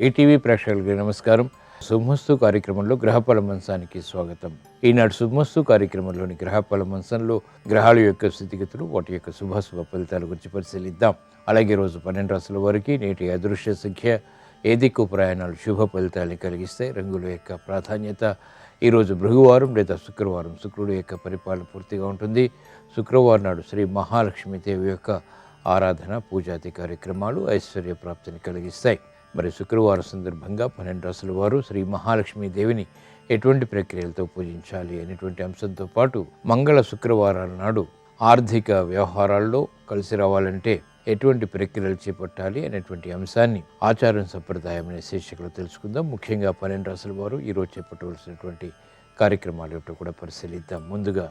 ETV ప్రేక్షకులకి నమస్కారం. శుభమస్తు కార్యక్రమంలో గ్రహఫల మంచానికి స్వాగతం. ఈనాడు శుభమస్తు కార్యక్రమంలోని గ్రహఫల మంచంలో గ్రహాల యొక్క స్థితిగతులు, వాటి యొక్క శుభాశుభ ఫలితాల గురించి పరిశీలిద్దాం. అలాగే రోజు 12 రాశుల వారికి నేటి అదృశ్య సంఖ్య, ఏ దిక్కు ప్రయాణాలు శుభ ఫలితాన్ని కలిగిస్తాయి, రంగుల యొక్క ప్రాధాన్యత. ఈరోజు భృగువారం లేదా శుక్రవారం, శుక్రుడు యొక్క పరిపాలన పూర్తిగా ఉంటుంది. శుక్రవారం నాడు శ్రీ మహాలక్ష్మీదేవి యొక్క ఆరాధన, పూజాది కార్యక్రమాలు ఐశ్వర్య ప్రాప్తిని కలిగిస్తాయి. మరి శుక్రవారం సందర్భంగా 12 రాశుల వారు శ్రీ మహాలక్ష్మీదేవిని ఎటువంటి ప్రక్రియలతో పూజించాలి అనేటువంటి అంశంతో పాటు మంగళ శుక్రవారాల నాడు ఆర్థిక వ్యవహారాల్లో కలిసి రావాలంటే ఎటువంటి ప్రక్రియలు చేపట్టాలి అనేటువంటి అంశాన్ని ఆచారం సంప్రదాయం అనే శీర్షికలో తెలుసుకుందాం. ముఖ్యంగా 12 రాశుల వారు ఈరోజు చేపట్టవలసినటువంటి కార్యక్రమాలు ఏమిటో కూడా పరిశీలిద్దాం. ముందుగా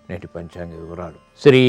నేటి పంచాంగ వివరాలు. శ్రీ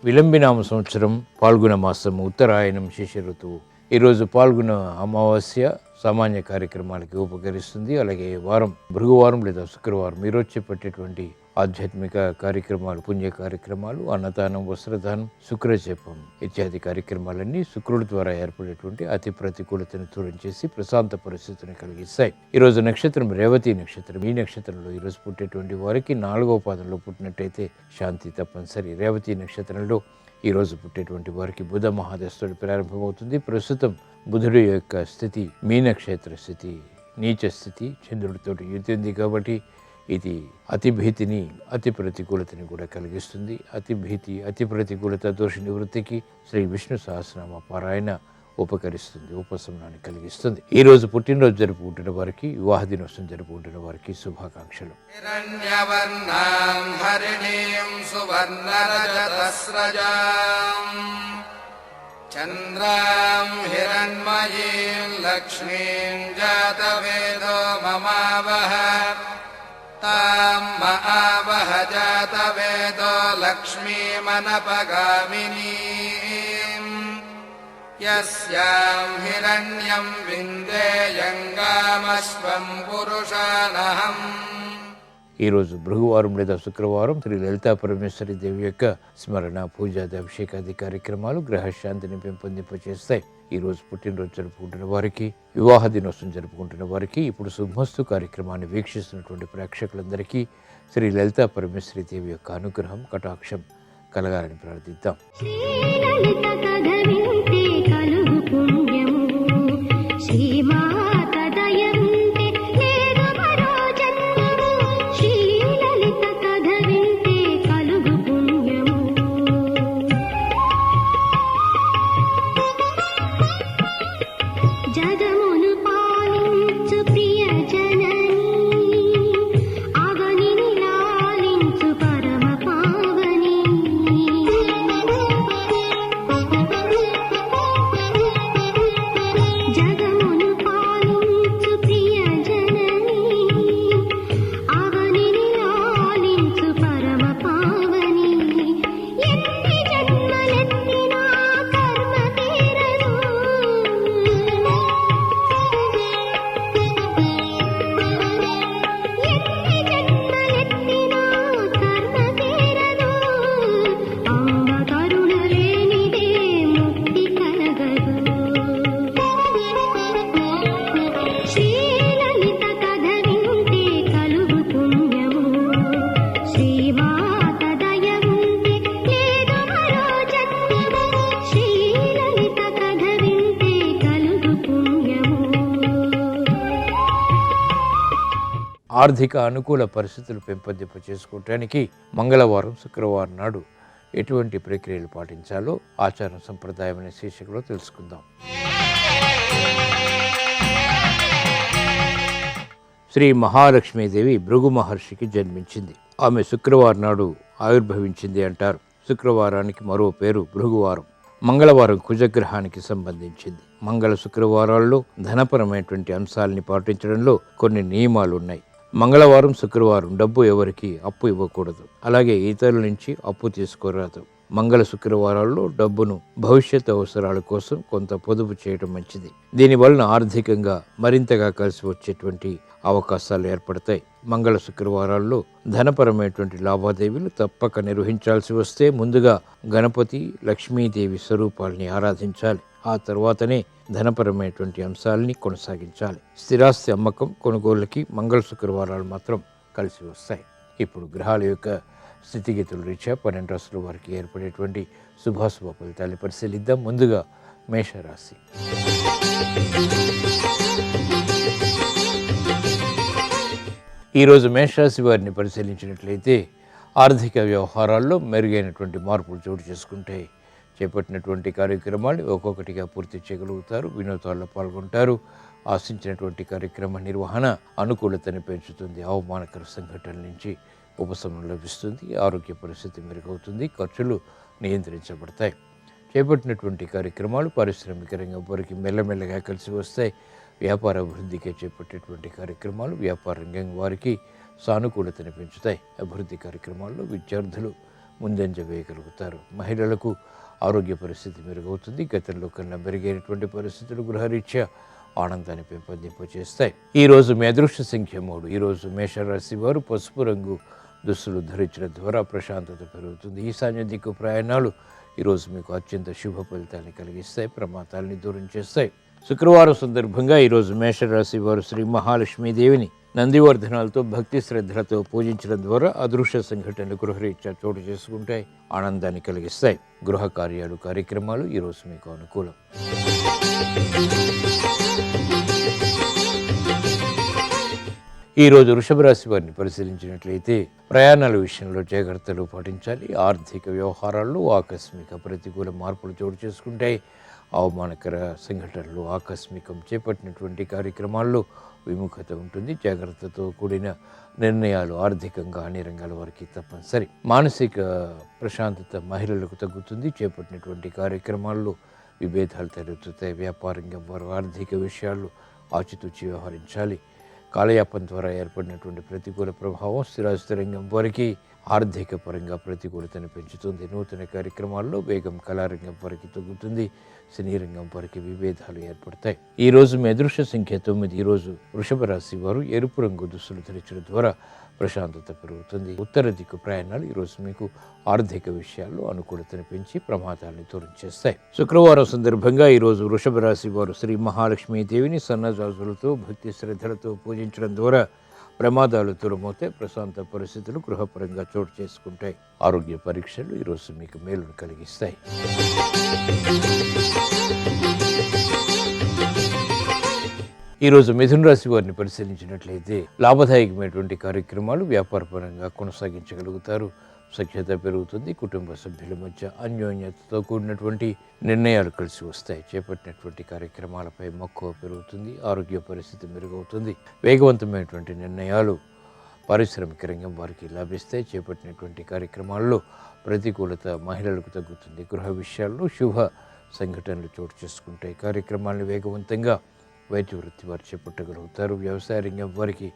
విలంబినామ సంవత్సరం పాల్గొన మాసం, ఉత్తరాయణం, శిశిర ఋతువు. ఈరోజు పాల్గొన అమావాస్య సామాన్య కార్యక్రమాలకి ఉపకరిస్తుంది. అలాగే వారం భృగువారం లేదా శుక్రవారం ఈరోజు చేపట్టేటువంటి ఆధ్యాత్మిక కార్యక్రమాలు, పుణ్య కార్యక్రమాలు, అన్నదానం, వస్త్రదానం, శుక్రజపం ఇత్యాది కార్యక్రమాలన్నీ శుక్రుడి ద్వారా ఏర్పడేటువంటి అతి ప్రతికూలతను దూరం చేసి ప్రశాంత పరిస్థితిని కలిగిస్తాయి. ఈరోజు నక్షత్రం రేవతి నక్షత్రం. ఈ నక్షత్రంలో ఈరోజు పుట్టేటువంటి వారికి 4వ పాదంలో పుట్టినట్టయితే శాంతి తప్పనిసరి. రేవతి నక్షత్రంలో ఈరోజు పుట్టేటువంటి వారికి బుధ మహాదశుడు ప్రారంభమవుతుంది. ప్రస్తుతం బుధుడి యొక్క స్థితి మీనక్షేత్ర స్థితి, నీచ స్థితి, చంద్రుడితో యుతి ఉంది కాబట్టి ఇది అతి భీతిని, అతి ప్రతికూలతని కూడా కలిగిస్తుంది. అతి భీతి, అతి ప్రతికూలత దోష నివృత్తికి శ్రీ విష్ణు సహస్రనామ పారాయణ ఉపకరిస్తుంది, ఉపశమనాన్ని కలిగిస్తుంది. ఈ రోజు పుట్టినరోజు జరుపుకుంటున్న వారికి, వివాహ దినోత్సవం జరుపుకుంటున్న వారికి శుభాకాంక్షలు. చంద్రాం హిరణ్మయీం లక్ష్మీం జాతవేదో మమావహ తాం మహావహ జాతవేదో లక్ష్మీమనపగామినీం యస్యాం హిరణ్యం విందేయంగామశ్వం పురుషానహం. ఈరోజు భృగువారం లేదా శుక్రవారం శ్రీ లలితా పరమేశ్వరి దేవి యొక్క స్మరణ, పూజాది, అభిషేకాది కార్యక్రమాలు గ్రహశాంతిని పెంపొందింపచేస్తాయి. ఈరోజు పుట్టినరోజు జరుపుకుంటున్న వారికి, వివాహ దినోత్సవం జరుపుకుంటున్న వారికి, ఇప్పుడు శుభమస్తు కార్యక్రమాన్ని వీక్షిస్తున్నటువంటి ప్రేక్షకులందరికీ శ్రీ లలితా పరమేశ్వరి దేవి యొక్క అనుగ్రహం, కటాక్షం కలగాలని ప్రార్థిద్దాం. ఆర్థిక అనుకూల పరిస్థితులు పెంపొందింప చేసుకోవటానికి మంగళవారం, శుక్రవారం నాడు ఎటువంటి ప్రక్రియలు పాటించాలో ఆచారం సంప్రదాయం అనే శీర్షికలో తెలుసుకుందాం. శ్రీ మహాలక్ష్మీదేవి భృగు మహర్షికి జన్మించింది. ఆమె శుక్రవారం నాడు ఆవిర్భవించింది అంటారు. శుక్రవారానికి మరో పేరు భృగువారం. మంగళవారం కుజగ్రహానికి సంబంధించింది. మంగళ శుక్రవారాల్లో ధనపరమైనటువంటి అంశాలని పాటించడంలో కొన్ని నియమాలు ఉన్నాయి. మంగళవారం, శుక్రవారం డబ్బు ఎవరికి అప్పు ఇవ్వకూడదు. అలాగే ఇతరుల నుంచి అప్పు తీసుకోరాదు. మంగళ శుక్రవారాల్లో డబ్బును భవిష్యత్ అవసరాల కోసం కొంత పొదుపు చేయడం మంచిది. దీనివలన ఆర్థికంగా మరింతగా కలిసి వచ్చేటువంటి అవకాశాలు ఏర్పడతాయి. మంగళ శుక్రవారాల్లో ధనపరమైనటువంటి లావాదేవీలు తప్పక నిర్వహించాల్సి వస్తే ముందుగా గణపతి, లక్ష్మీదేవి స్వరూపాలని ఆరాధించాలి. ఆ తర్వాతనే ధనపరమైనటువంటి అంశాలని కొనసాగించాలి. స్థిరాస్తి అమ్మకం, కొనుగోళ్ళకి మంగళ శుక్రవారాలు మాత్రం కలిసి వస్తాయి. ఇప్పుడు గ్రహాల యొక్క స్థితిగతుల రీత్యా 12 రాశుల వారికి ఏర్పడేటువంటి శుభాశుభ ఫలితాన్ని పరిశీలిద్దాం. ముందుగా మేషరాశి. ఈరోజు మేషరాశి వారిని పరిశీలించినట్లయితే ఆర్థిక వ్యవహారాల్లో మెరుగైనటువంటి మార్పులు చోటు చేసుకుంటే చేపట్టినటువంటి కార్యక్రమాలు ఒక్కొక్కటిగా పూర్తి చేయగలుగుతారు. వినోదాల్లో పాల్గొంటారు. ఆశించినటువంటి కార్యక్రమ నిర్వహణ అనుకూలతని పెంచుతుంది. అవమానకర సంఘటనల నుంచి ఉపశమనం లభిస్తుంది. ఆరోగ్య పరిస్థితి మెరుగవుతుంది. ఖర్చులు నియంత్రించబడతాయి. చేపట్టినటువంటి కార్యక్రమాలు పారిశ్రామిక రంగం వారికి మెల్లమెల్లగా కలిసి వస్తాయి. వ్యాపార అభివృద్ధికి చేపట్టేటువంటి కార్యక్రమాలు వ్యాపార రంగం వారికి సానుకూలతని పెంచుతాయి. అభివృద్ధి కార్యక్రమాల్లో విద్యార్థులు ముందంజ వేయగలుగుతారు. మహిళలకు ఆరోగ్య పరిస్థితి మెరుగవుతుంది. గతంలో కన్నా మెరుగైనటువంటి పరిస్థితులు గృహరీత్యా ఆనందాన్ని పెంపొందింపచేస్తాయి. ఈరోజు మీ అదృష్ట సంఖ్య 3. ఈరోజు మేషరాశి వారు పసుపు రంగు దుస్తులు ధరించడం ద్వారా ప్రశాంతత పెరుగుతుంది. ఈశాన్య దిక్కు ప్రయాణాలు ఈరోజు మీకు అత్యంత శుభ ఫలితాన్ని కలిగిస్తాయి. ప్రమాదాలని దూరం చేస్తాయి. శుక్రవారం సందర్భంగా ఈరోజు మేషరాశి వారు శ్రీ మహాలక్ష్మీదేవిని నందివర్ధనాలతో భక్తి శ్రద్ధలతో పూజించడం ద్వారా అదృశ్య సంఘటనలు గృహరీత్యా చోటు చేసుకుంటాయి. ఆనందాన్ని కలిగిస్తాయి. గృహ కార్యాలు కార్యక్రమాలు ఈరోజు మీకు అనుకూలం. ఈరోజు వృషభ రాశి వారిని పరిశీలించినట్లయితే ప్రయాణాల విషయంలో జాగ్రత్తలు పాటించాలి. ఆర్థిక వ్యవహారాల్లో ఆకస్మిక ప్రతికూల మార్పులు చోటు చేసుకుంటాయి. అవమానకర సంఘటనలు ఆకస్మికం. చేపట్టినటువంటి కార్యక్రమాల్లో విముఖత ఉంటుంది. జాగ్రత్తతో కూడిన నిర్ణయాలు ఆర్థికంగా అన్ని రంగాల వారికి తప్పనిసరి. మానసిక ప్రశాంతత మహిళలకు తగ్గుతుంది. చేపట్టినటువంటి కార్యక్రమాల్లో విభేదాలు తలెత్తుతాయి. వ్యాపారంగా వారు ఆర్థిక విషయాల్లో ఆచితూచి వ్యవహరించాలి. కాలయాపన ద్వారా ఏర్పడినటువంటి ప్రతికూల ప్రభావం స్థిరాస్తి రంగం వారికి ఆర్థిక పరంగా ప్రతికూలతను పెంచుతుంది. నూతన కార్యక్రమాల్లో వేగం కళారంగం వారికి తగ్గుతుంది. సినీ రంగం వారికి విభేదాలు ఏర్పడతాయి. ఈ రోజు మీ అదృష్ట సంఖ్య 9. ఈరోజు వృషభ రాశి వారు ఎరుపు రంగు దుస్తులు ధరించడం ద్వారా ప్రశాంతత పెరుగుతుంది. ఉత్తర దిక్కు ప్రయాణాలు ఈరోజు మీకు ఆర్థిక విషయాల్లో అనుకూలతను పెంచి ప్రమాదాలను దూరం చేస్తాయి. శుక్రవారం సందర్భంగా ఈరోజు వృషభ రాశి వారు శ్రీ మహాలక్ష్మీదేవిని సన్నజాజులతో భక్తి శ్రద్ధలతో పూజించడం ద్వారా ప్రమాదాలు దూరమవుతాయి. ప్రశాంత పరిస్థితులు గృహపరంగా చోటు చేసుకుంటాయి. ఆరోగ్య పరీక్షలు ఈరోజు మీకు మేలును కలిగిస్తాయి. ఈరోజు మిథున రాశి వారిని పరిశీలించినట్లయితే లాభదాయకమైనటువంటి కార్యక్రమాలు వ్యాపారపరంగా కొనసాగించగలుగుతారు. సఖ్యత పెరుగుతుంది. కుటుంబ సభ్యుల మధ్య అన్యోన్యతతో కూడినటువంటి నిర్ణయాలు కలిసి వస్తాయి. చేపట్టినటువంటి కార్యక్రమాలపై మక్కువ పెరుగుతుంది. ఆరోగ్య పరిస్థితి మెరుగవుతుంది. వేగవంతమైనటువంటి నిర్ణయాలు పారిశ్రామిక రంగం వారికి లభిస్తాయి. చేపట్టినటువంటి కార్యక్రమాల్లో ప్రతికూలత మహిళలకు తగ్గుతుంది. గృహ విషయాల్లో శుభ సంఘటనలు చోటు చేసుకుంటాయి. కార్యక్రమాలను వేగవంతంగా వైద్య వృత్తి వారు చేపట్టగలుగుతారు. వ్యవసాయ రంగం వారికి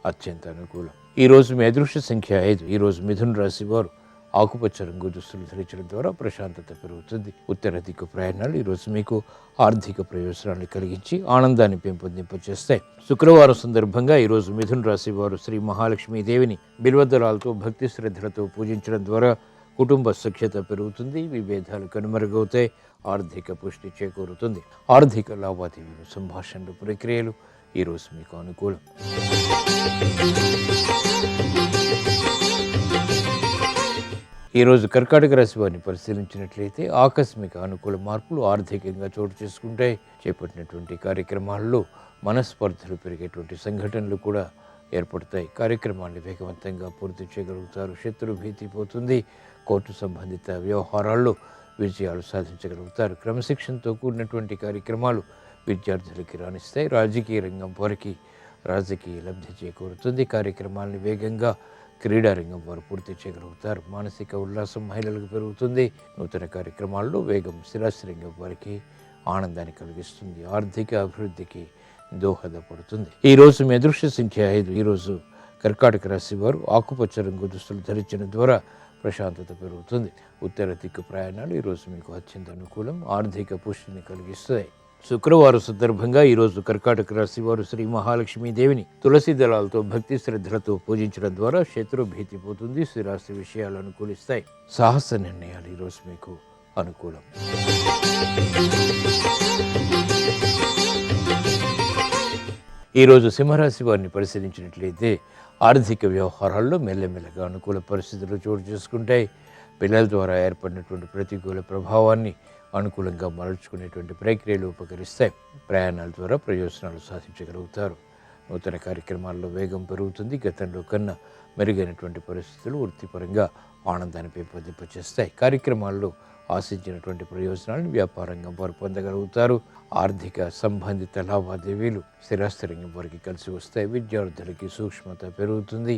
అత్యంత అనుకూలం. ఈరోజు మీ అదృష్ట సంఖ్య 5. ఈరోజు మిథున రాశి వారు ఆకుపచ్చ రంగు దుస్తులు ధరించడం ద్వారా ప్రశాంతత పెరుగుతుంది. ఉత్తర దిక్కు ప్రయాణాలు ఈరోజు మీకు ఆర్థిక ప్రయోజనాన్ని కలిగించి ఆనందాన్ని పెంపొందింపచేస్తాయి. శుక్రవారం సందర్భంగా ఈరోజు మిథున రాశి వారు శ్రీ మహాలక్ష్మీదేవిని బిల్వదళాలతో భక్తి శ్రద్ధలతో పూజించడం ద్వారా కుటుంబ సఖ్యత పెరుగుతుంది. విభేదాలు కనుమరుగవుతాయి. ఆర్థిక పుష్టి చేకూరుతుంది. ఆర్థిక లావాదేవీలు సంభాషణలు ప్రక్రియలు ఈరోజు మీకు అనుకూలం. ఈరోజు కర్కాటక రాశి వారిని పరిశీలించినట్లయితే ఆకస్మిక అనుకూల మార్పులు ఆర్థికంగా చోటు చేసుకుంటాయి. చేపట్టినటువంటి కార్యక్రమాల్లో మనస్పర్ధలు పెరిగేటువంటి సంఘటనలు కూడా ఏర్పడతాయి. కార్యక్రమాన్ని వేగవంతంగా పూర్తి చేయగలుగుతారు. శత్రు భీతి పోతుంది. కోర్టు సంబంధిత వ్యవహారాల్లో విజయాలు సాధించగలుగుతారు. క్రమశిక్షణతో కూడినటువంటి కార్యక్రమాలు విద్యార్థులకి రాణిస్తాయి. రాజకీయ రంగం వారికి రాజకీయ లబ్ధి చేకూరుతుంది. కార్యక్రమాలను వేగంగా క్రీడారంగం వారు పూర్తి చేయగలుగుతారు. మానసిక ఉల్లాసం మహిళలకు పెరుగుతుంది. నూతన కార్యక్రమాల్లో వేగం స్థిరాస్తి రంగం వారికి ఆనందాన్ని కలిగిస్తుంది. ఆర్థిక అభివృద్ధికి దోహదపడుతుంది. ఈరోజు మీ అదృష్ట సంఖ్య 5. ఈరోజు కర్కాటక రాశి వారు ఆకుపచ్చ రంగు దుస్తులు ధరించడం ద్వారా ప్రశాంతత పెరుగుతుంది. ఉత్తర దిక్కు ప్రయాణాలు ఈరోజు మీకు అత్యంత అనుకూలం. ఆర్థిక పుష్టిని కలిగిస్తాయి. శుక్రవారం సందర్భంగా ఈరోజు కర్కాటక రాశి వారు శ్రీ మహాలక్ష్మీదేవిని తులసి దళాలతో భక్తి శ్రద్ధలతో పూజించడం ద్వారా శత్రు భీతి పోతుంది. స్థిరాస్తి విషయాలు అనుకూలిస్తాయి. సాహస నిర్ణయాలు ఈరోజు మీకు అనుకూలం. ఈరోజు సింహరాశి వారిని పరిశీలించినట్లయితే ఆర్థిక వ్యవహారాల్లో మెల్లమెల్లగా అనుకూల పరిస్థితులు చోటు చేసుకుంటాయి. పిల్లల ద్వారా ఏర్పడినటువంటి ప్రతికూల ప్రభావాన్ని అనుకూలంగా మరల్చుకునేటువంటి ప్రక్రియలు ఉపకరిస్తాయి. ప్రయాణాల ద్వారా ప్రయోజనాలు సాధించగలుగుతారు. నూతన కార్యక్రమాల్లో వేగం పెరుగుతుంది. గతంలో కన్నా మెరుగైనటువంటి పరిస్థితులు వృత్తిపరంగా ఆనందాన్ని పెంపొందింపచేస్తాయి. కార్యక్రమాల్లో ఆశించినటువంటి ప్రయోజనాలను వ్యాపార రంగం వారు పొందగలుగుతారు. ఆర్థిక సంబంధిత లావాదేవీలు స్థిరాస్తి రంగం వారికి కలిసి వస్తాయి. విద్యార్థులకి సూక్ష్మత పెరుగుతుంది.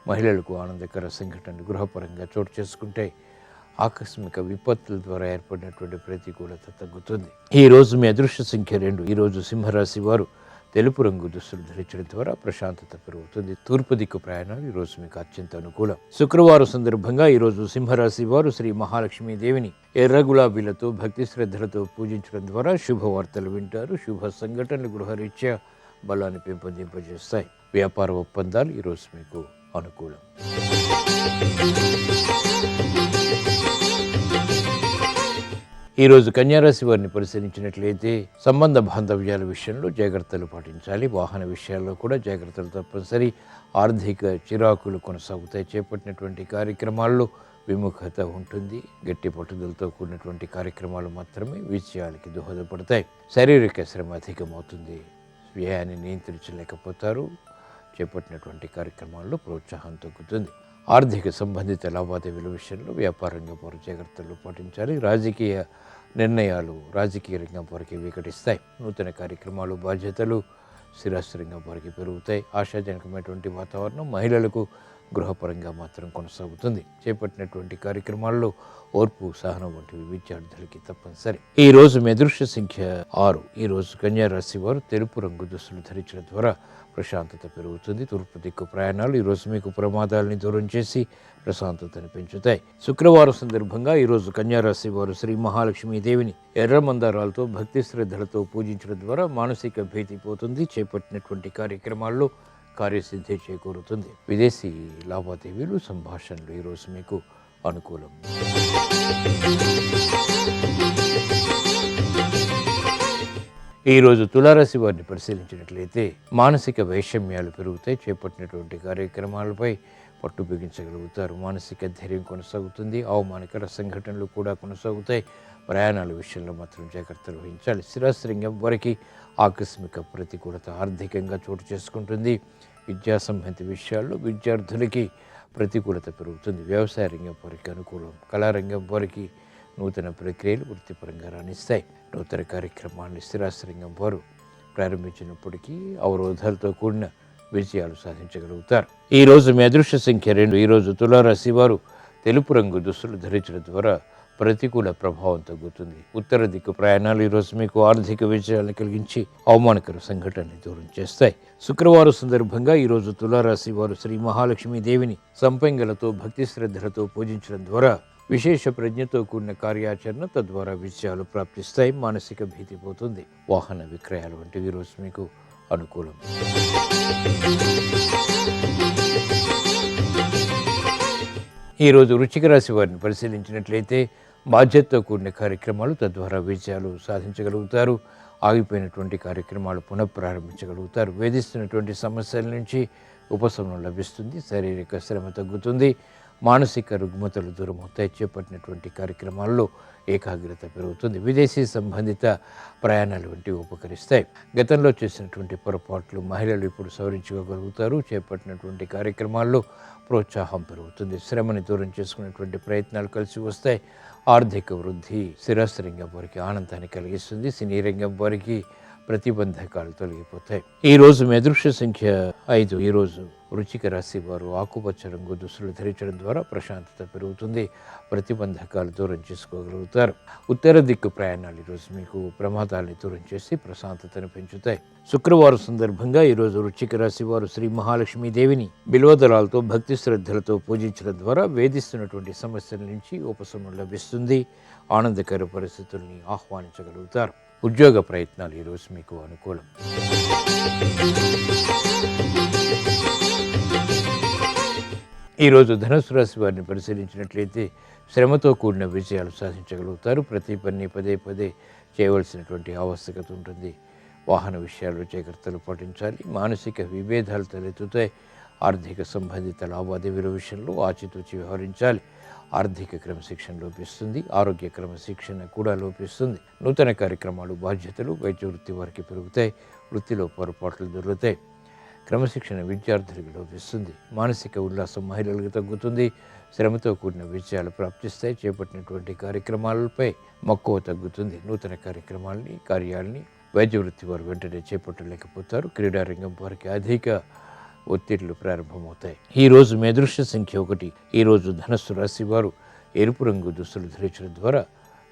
మహిళలకు ఆనందకర సంఘటనలు గృహపరంగా చోటు చేసుకుంటాయి. ఆకస్మిక విపత్తుల ద్వారా ఏర్పడినటువంటి ప్రతికూలత తగ్గుతుంది. ఈ రోజు మీ అదృష్ట సంఖ్య 2. ఈరోజు సింహరాశి వారు తెలుపు రంగు దుస్తులు ధరించడం ద్వారా ప్రశాంతత పెరుగుతుంది. తూర్పు దిక్కు ప్రయాణాలు ఈరోజు మీకు అత్యంత అనుకూలం. శుక్రవారం సందర్భంగా ఈరోజు సింహరాశి వారు శ్రీ మహాలక్ష్మీ దేవిని ఎర్ర గులాబీలతో భక్తి శ్రద్ధలతో పూజించడం ద్వారా శుభవార్తలు వింటారు. శుభ సంఘటనలు గృహరీత్యా బలాన్ని పెంపొందింపజేస్తాయి. వ్యాపార ఒప్పందాలు ఈరోజు మీకు అనుకూలం. ఈరోజు కన్యారాశి వారిని పరిశీలించినట్లయితే సంబంధ బాంధవ్యాల విషయంలో జాగ్రత్తలు పాటించాలి. వాహన విషయాల్లో కూడా జాగ్రత్తలు తప్పనిసరి. ఆర్థిక చిరాకులు కొనసాగుతాయి. చేపట్టినటువంటి కార్యక్రమాల్లో విముఖత ఉంటుంది. గట్టి పట్టుదలతో కూడినటువంటి కార్యక్రమాలు మాత్రమే విజయాలకి దోహదపడతాయి. శారీరక శ్రమ అధికమవుతుంది. వ్యయాన్ని నియంత్రించలేకపోతారు. చేపట్టినటువంటి కార్యక్రమాల్లో ప్రోత్సాహం తగ్గుతుంది. ఆర్థిక సంబంధిత లావాదేవీల విషయంలో వ్యాపార రంగం వారు జాగ్రత్తలు పాటించాలి. రాజకీయ నిర్ణయాలు రాజకీయ రంగం వారికి వికటిస్తాయి. నూతన కార్యక్రమాలు బాధ్యతలు స్థిరాస్తి రంగం వారికి పెరుగుతాయి. ఆశాజనకమైనటువంటి వాతావరణం మహిళలకు గృహపరంగా మాత్రం కొనసాగుతుంది. చేపట్టినటువంటి కార్యక్రమాల్లో ఓర్పు సహనం వంటివి విద్యార్థులకి తప్పనిసరి. ఈ రోజు మీ అదృష్ట సంఖ్య 6. ఈ రోజు కన్యా రాశి వారు తెలుపు రంగు దుస్తులు ధరించడం ద్వారా ప్రశాంతత పెరుగుతుంది. తూర్పు దిక్కు ప్రయాణాలు ఈరోజు మీకు ప్రమాదాలని దూరం చేసి ప్రశాంతతను పెంచుతాయి. శుక్రవారం సందర్భంగా ఈరోజు కన్యారాశి వారు శ్రీ మహాలక్ష్మీ దేవిని ఎర్ర మందారాలతో భక్తి శ్రద్ధలతో పూజించడం ద్వారా మానసిక భీతి పోతుంది. చేపట్టినటువంటి కార్యక్రమాల్లో కార్యసిద్ధి చేకూరుతుంది. విదేశీ లావాదేవీలు సంభాషణలు ఈరోజు మీకు అనుకూలం. ఈరోజు తులారాశి వారిని పరిశీలించినట్లయితే మానసిక వైషమ్యాలు పెరుగుతాయి. చేపట్టినటువంటి కార్యక్రమాలపై పట్టు బిగించగలుగుతారు. మానసిక ధైర్యం కొనసాగుతుంది. అవమానకర సంఘటనలు కూడా కొనసాగుతాయి. ప్రయాణాల విషయంలో మాత్రం జాగ్రత్తలు వహించాలి. స్థిరాస్తి రంగం వారికి ఆకస్మిక ప్రతికూలత ఆర్థికంగా చోటు చేసుకుంటుంది. విద్యా సంబంధిత విషయాల్లో విద్యార్థులకి ప్రతికూలత పెరుగుతుంది. వ్యవసాయ రంగం వారికి అనుకూలం. కళారంగం వారికి నూతన ప్రక్రియలు వృత్తిపరంగా రాణిస్తాయి. నూతన కార్యక్రమాన్ని స్థిరాస్తి రంగం వారు ప్రారంభించినప్పటికీ అవరోధాలతో కూడిన విజయాలు సాధించగలుగుతారు. ఈ రోజు మీ అదృష్ట సంఖ్య 2. ఈరోజు తులారాశి వారు తెలుపు రంగు దుస్తులు ధరించడం ద్వారా ప్రతికూల ప్రభావం తగ్గుతుంది. ఉత్తర దిక్కు ప్రయాణాలు ఈరోజు మీకు ఆర్థిక విజయాలను కలిగించి అవమానకర సంఘటనని దూరం చేస్తాయి. శుక్రవారం సందర్భంగా ఈరోజు తులారాశి వారు శ్రీ మహాలక్ష్మీ దేవిని సంపంగలతో భక్తి శ్రద్ధలతో పూజించడం ద్వారా విశేష ప్రజ్ఞతో కూడిన కార్యాచరణ తద్వారా విజయాలు ప్రాప్తిస్తాయి. మానసిక భీతి పోతుంది. వాహన విక్రయాలు వంటివి ఈరోజు మీకు అనుకూలం. ఈరోజు వృశ్చిక రాశి వారిని పరిశీలించినట్లయితే బాధ్యతతో కూడిన కార్యక్రమాలు తద్వారా విజయాలు సాధించగలుగుతారు. ఆగిపోయినటువంటి కార్యక్రమాలు పునఃప్రారంభించగలుగుతారు. వేధిస్తున్నటువంటి సమస్యల నుంచి ఉపశమనం లభిస్తుంది. శారీరక శ్రమ తగ్గుతుంది. మానసిక రుగ్మతలు దూరమవుతాయి. చేపట్టినటువంటి కార్యక్రమాల్లో ఏకాగ్రత పెరుగుతుంది. విదేశీ సంబంధిత ప్రయాణాలు వంటివి ఉపకరిస్తాయి. గతంలో చేసినటువంటి పొరపాట్లు మహిళలు ఇప్పుడు సవరించుకోగలుగుతారు. చేపట్టినటువంటి కార్యక్రమాల్లో ప్రోత్సాహం పెరుగుతుంది. శ్రమని దూరం చేసుకునేటువంటి ప్రయత్నాలు కలిసి వస్తాయి. ఆర్థిక వృద్ధి స్థిరాస్తి రంగం వారికి ఆనందాన్ని కలిగిస్తుంది. సినీ రంగం వారికి ప్రతిబంధకాలు తొలగిపోతాయి. ఈ రోజు మీ అదృష్ట సంఖ్య 5. ఈరోజు వృశ్చిక రాశి వారు ఆకుపచ్చ రంగు దుస్తులు ధరించడం ద్వారా ప్రశాంతత పెరుగుతుంది. ప్రతిబంధకాలు దూరం చేసుకోగలుగుతారు. ఉత్తర దిక్కు ప్రయాణాలు ఈరోజు మీకు ప్రమాదాలని దూరం చేసి ప్రశాంతతను పెంచుతాయి. శుక్రవారం సందర్భంగా ఈరోజు వృశ్చిక రాశి వారు శ్రీ మహాలక్ష్మీ దేవిని బిల్వదళాలతో భక్తి శ్రద్ధలతో పూజించడం ద్వారా వేధిస్తున్నటువంటి సమస్యల నుంచి ఉపశమనం లభిస్తుంది. ఆనందకర పరిస్థితుల్ని ఆహ్వానించగలుగుతారు. ఉద్యోగ ప్రయత్నాలు ఈరోజు మీకు అనుకూలం. ఈరోజు ధనుసు రాశి వారిని పరిశీలించినట్లయితే శ్రమతో కూడిన విజయాలు సాధించగలుగుతారు. ప్రతి పని పదే పదే చేయవలసినటువంటి ఆవశ్యకత ఉంటుంది. వాహన విషయాల్లో జాగ్రత్తలు పాటించాలి. మానసిక విభేదాలు తలెత్తుతాయి. ఆర్థిక సంబంధిత లావాదేవీల విషయంలో ఆచితూచి వ్యవహరించాలి. ఆర్థిక క్రమశిక్షణ లోపిస్తుంది. ఆరోగ్య క్రమశిక్షణ కూడా లోపిస్తుంది. నూతన కార్యక్రమాలు, బాధ్యతలు వైద్య వృత్తి వారికి పెరుగుతాయి. వృత్తిలో పొరపాట్లు దొరుకుతాయి. క్రమశిక్షణ విద్యార్థులకు లోపిస్తుంది. మానసిక ఉల్లాసం మహిళలకు తగ్గుతుంది. శ్రమతో కూడిన విజయాలు ప్రాప్తిస్తాయి. చేపట్టినటువంటి కార్యక్రమాలపై మక్కువ తగ్గుతుంది. నూతన కార్యాలని వైద్య వృత్తి వారు వెంటనే చేపట్టలేకపోతారు. క్రీడారంగం వారికి అధిక ఒత్తిళ్లు ప్రారంభమవుతాయి. ఈరోజు మీ అదృష్ట సంఖ్య 1. ఈరోజు ధనస్సు రాశి వారు ఎరుపు రంగు దుస్తులు ధరించడం ద్వారా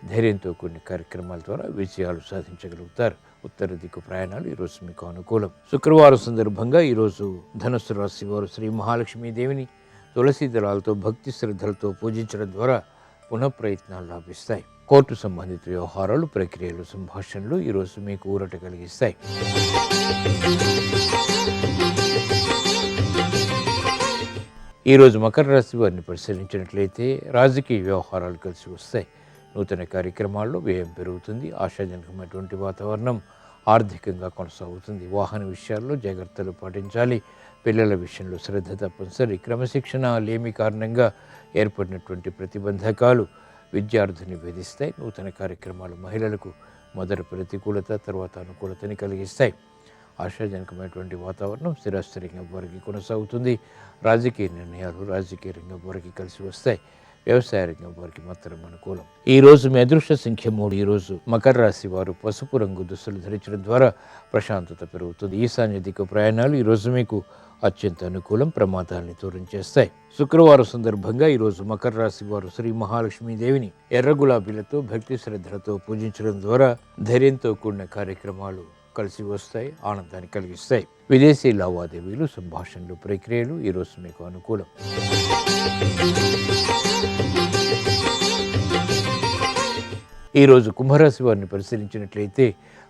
ధైర్యంతో కొన్ని కార్యక్రమాల ద్వారా విజయాలు సాధించగలుగుతారు. ఉత్తర దిక్కు ప్రయాణాలు ఈరోజు మీకు అనుకూలం. శుక్రవారం సందర్భంగా ఈరోజు ధనుస్సు రాశి వారు శ్రీ మహాలక్ష్మీదేవిని తులసి దళాలతో భక్తి శ్రద్ధలతో పూజించడం ద్వారా పునఃప్రయత్నాలు లాభిస్తాయి. కోర్టు సంబంధిత వ్యవహారాలు, ప్రక్రియలు, సంభాషణలు ఈరోజు మీకు ఊరట కలిగిస్తాయి. ఈరోజు మకర రాశి వారిని పరిశీలించినట్లయితే రాజకీయ వ్యవహారాలు కలిసి వస్తాయి. నూతన కార్యక్రమాల్లో వ్యయం పెరుగుతుంది. ఆశాజనకమైనటువంటి వాతావరణం ఆర్థికంగా కొనసాగుతుంది. వాహన విషయాల్లో జాగ్రత్తలు పాటించాలి. పిల్లల విషయంలో శ్రద్ధ తప్పనిసరి. క్రమశిక్షణ లేమి కారణంగా ఏర్పడినటువంటి ప్రతిబంధకాలు విద్యార్థిని వేధిస్తాయి. నూతన కార్యక్రమాలు మహిళలకు మొదటి ప్రతికూలత, తర్వాత అనుకూలతని కలిగిస్తాయి. ఆశాజనకమైనటువంటి వాతావరణం స్థిరాస్తి రంగం వారికి కొనసాగుతుంది. రాజకీయ నిర్ణయాలు రాజకీయ రంగం వారికి కలిసి వస్తాయి. వ్యవసాయ రంగం వారికి మాత్రం అనుకూలం. ఈరోజు మీ అదృష్ట సంఖ్య 3. ఈరోజు మకర రాశి వారు పసుపు రంగు దుస్తులు ధరించడం ద్వారా ప్రశాంతత పెరుగుతుంది. ఈశాన్య దిక్కు ప్రయాణాలు ఈరోజు మీకు అత్యంత అనుకూలం. ప్రమాదాలని దూరం చేస్తాయి. శుక్రవారం సందర్భంగా ఈరోజు మకర రాశి వారు శ్రీ మహాలక్ష్మీదేవిని ఎర్ర గులాబీలతో భక్తి శ్రద్ధలతో పూజించడం ద్వారా ధైర్యంతో కూడిన కార్యక్రమాలు కలిసి వస్తాయి. ఆనందాన్ని కలిగిస్తాయి. విదేశీ లావాదేవీలు, సంభాషణలు, ప్రక్రియలు ఈరోజు మీకు అనుకూలం. ఈరోజు కుంభరాశి వారిని పరిశీలించినట్లయితే